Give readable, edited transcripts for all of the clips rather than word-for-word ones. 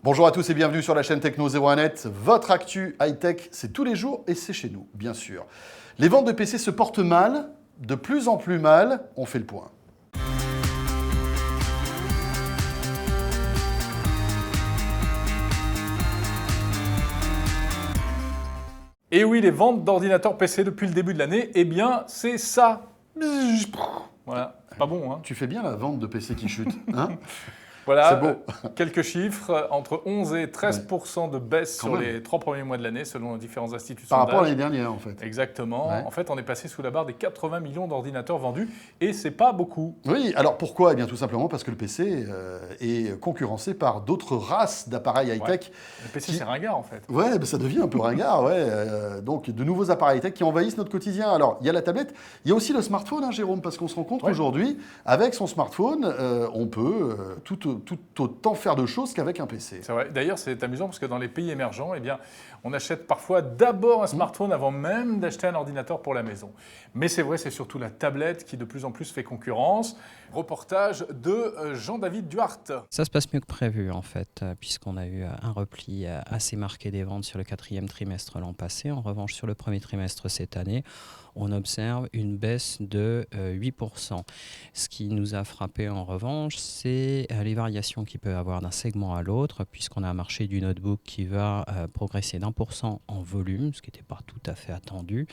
Bonjour à tous et bienvenue sur la chaîne Techno 01net. Votre actu high-tech, c'est tous les jours et c'est chez nous, bien sûr. Les ventes de PC se portent mal, de plus en plus mal, on fait le point. Et oui, les ventes d'ordinateurs PC depuis le début de l'année, eh bien, c'est ça. Voilà, c'est pas bon, hein. Tu fais bien la vente de PC qui chute, hein? Voilà, C'est beau. quelques chiffres, entre 11 et 13% de baisse Quand sur même. les 3 premiers mois de l'année, selon les différents instituts de Par rapport à sondage. l'année dernière, en fait. Exactement. Ouais. En fait, on est passé sous la barre des 80 millions d'ordinateurs vendus, et c'est pas beaucoup. Oui, alors pourquoi? Eh bien tout simplement parce que le PC est concurrencé par d'autres races d'appareils high-tech. Le PC, Qui- c'est ringard, en fait. Ouais, ben ça devient un peu ringard, ouais. Donc, de nouveaux appareils tech qui envahissent notre quotidien. Alors, il y a la tablette, il y a aussi le smartphone, hein, Jérôme, parce qu'on se rend compte Ouais. qu'aujourd'hui, avec son smartphone, on peut tout autant faire de choses qu'avec un PC. C'est vrai. D'ailleurs, c'est amusant parce que dans les pays émergents, eh bien, on achète parfois d'abord un smartphone avant même d'acheter un ordinateur pour la maison. Mais c'est vrai, c'est surtout la tablette qui de plus en plus fait concurrence. Reportage de Jean-David Duarte. Ça se passe mieux que prévu en fait, puisqu'on a eu un repli assez marqué des ventes sur le quatrième trimestre l'an passé. En revanche, sur le premier trimestre cette année, on observe une baisse de 8%. Ce qui nous a frappé en revanche, c'est les variations qu'il peut y avoir d'un segment à l'autre, puisqu'on a un marché du notebook qui va progresser d'1% en volume, ce qui n'était pas tout à fait attendu.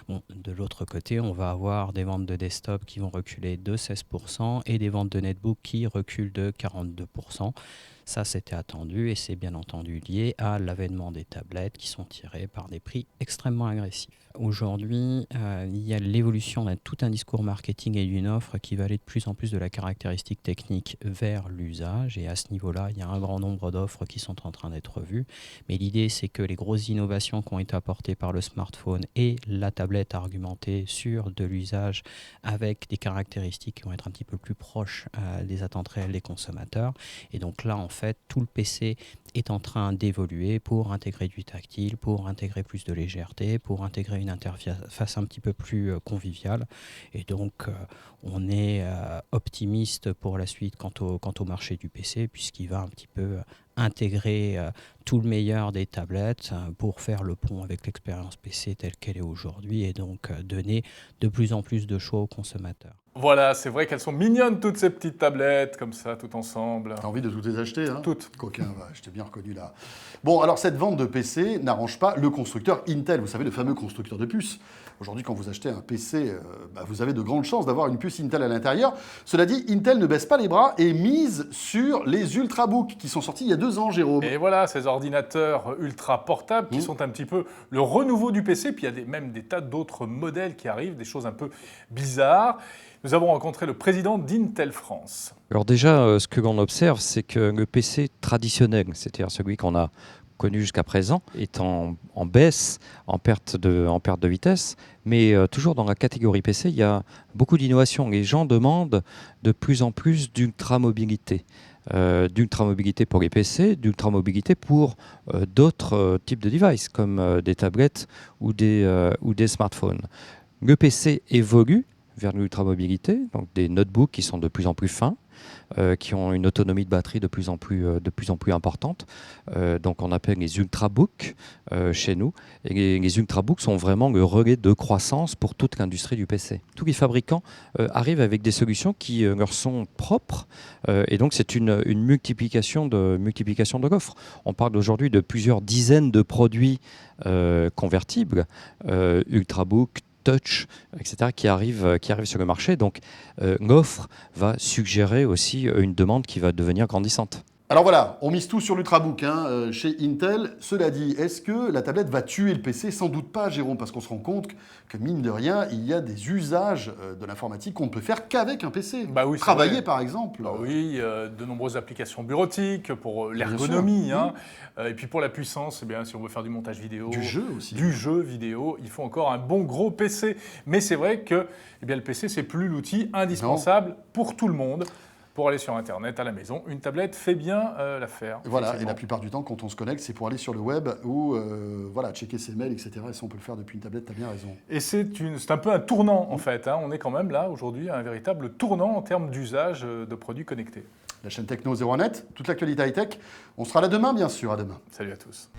Bon, de l'autre côté, on va avoir des ventes de desktop qui vont reculer de 16% et des ventes de netbook qui reculent de 42%. Ça, c'était attendu et c'est bien entendu lié à l'avènement des tablettes qui sont tirées par des prix extrêmement agressifs. Aujourd'hui, il y a l'évolution d'un tout un discours marketing et d'une offre qui va aller de plus en plus de la caractéristique technique vers l'usage. Et à ce niveau-là, il y a un grand nombre d'offres qui sont en train d'être vues. Mais l'idée, c'est que les grosses innovations qui ont été apportées par le smartphone et la tablette argumentée sur de l'usage avec des caractéristiques qui vont être un petit peu plus proches des attentes réelles des consommateurs. Et donc là, en fait, tout le PC est en train d'évoluer pour intégrer du tactile, pour intégrer plus de légèreté, pour intégrer une interface un petit peu plus conviviale. Et donc, on est optimiste pour la suite quant au marché du PC, puisqu'il va un petit peu intégrer tout le meilleur des tablettes pour faire le pont avec l'expérience PC telle qu'elle est aujourd'hui et donc donner de plus en plus de choix aux consommateurs. Voilà, c'est vrai qu'elles sont mignonnes toutes ces petites tablettes, comme ça, toutes ensemble. T'as envie de toutes les acheter, hein? Toutes. Coquin, ouais, je t'ai bien reconnu là. Bon, alors cette vente de PC n'arrange pas le constructeur Intel, vous savez, le fameux constructeur de puces. Aujourd'hui, quand vous achetez un PC, vous avez de grandes chances d'avoir une puce Intel à l'intérieur. Cela dit, Intel ne baisse pas les bras et mise sur les Ultrabooks qui sont sortis il y a 2 ans, Jérôme. Et voilà, ces ordinateurs ultra portables qui sont un petit peu le renouveau du PC. Puis il y a même des tas d'autres modèles qui arrivent, des choses un peu bizarres. Nous avons rencontré le président d'Intel France. Alors déjà, ce que l'on observe, c'est que le PC traditionnel, c'est-à-dire celui qu'on a connu jusqu'à présent, est en baisse, en perte de vitesse, mais toujours dans la catégorie PC, il y a beaucoup d'innovations. Les gens demandent de plus en plus d'ultra-mobilité. D'ultra-mobilité pour les PC, d'ultra-mobilité pour d'autres types de devices, comme des tablettes ou des smartphones. Le PC évolue vers l'ultra-mobilité, donc des notebooks qui sont de plus en plus fins, qui ont une autonomie de batterie de plus en plus importante. Donc on appelle les ultrabooks chez nous. Et les ultrabooks sont vraiment le relais de croissance pour toute l'industrie du PC. Tous les fabricants arrivent avec des solutions qui leur sont propres. Et donc c'est une multiplication de l'offre. On parle aujourd'hui de plusieurs dizaines de produits convertibles, ultrabooks, touch, etc., qui arrivent sur le marché. Donc l'offre va suggérer aussi une demande qui va devenir grandissante. Alors voilà, on mise tout sur l'Ultrabook chez Intel. Cela dit, est-ce que la tablette va tuer le PC? Sans doute pas, Jérôme, parce qu'on se rend compte que, mine de rien, il y a des usages de l'informatique qu'on ne peut faire qu'avec un PC. Bah oui, c'est Travailler, vrai. par exemple. Ah oui, de nombreuses applications bureautiques pour Bien l'ergonomie, sûr. hein. Et puis pour la puissance, eh bien, si on veut faire du montage vidéo, Du jeu aussi. du jeu vidéo, il faut encore un bon gros PC. Mais c'est vrai que eh bien, le PC, c'est plus l'outil indispensable pour tout le monde. Pour aller sur Internet à la maison, une tablette fait bien l'affaire. Voilà, et effectivement. la plupart du temps, quand on se connecte, c'est pour aller sur le web ou voilà, checker ses mails, etc. Et ça, on peut le faire depuis une tablette, tu as bien raison. Et c'est un peu un tournant en fait, hein. On est quand même là aujourd'hui à un véritable tournant en termes d'usage de produits connectés. la chaîne Techno 01net, toute l'actualité high-tech. On sera là demain, bien sûr. À demain. Salut à tous.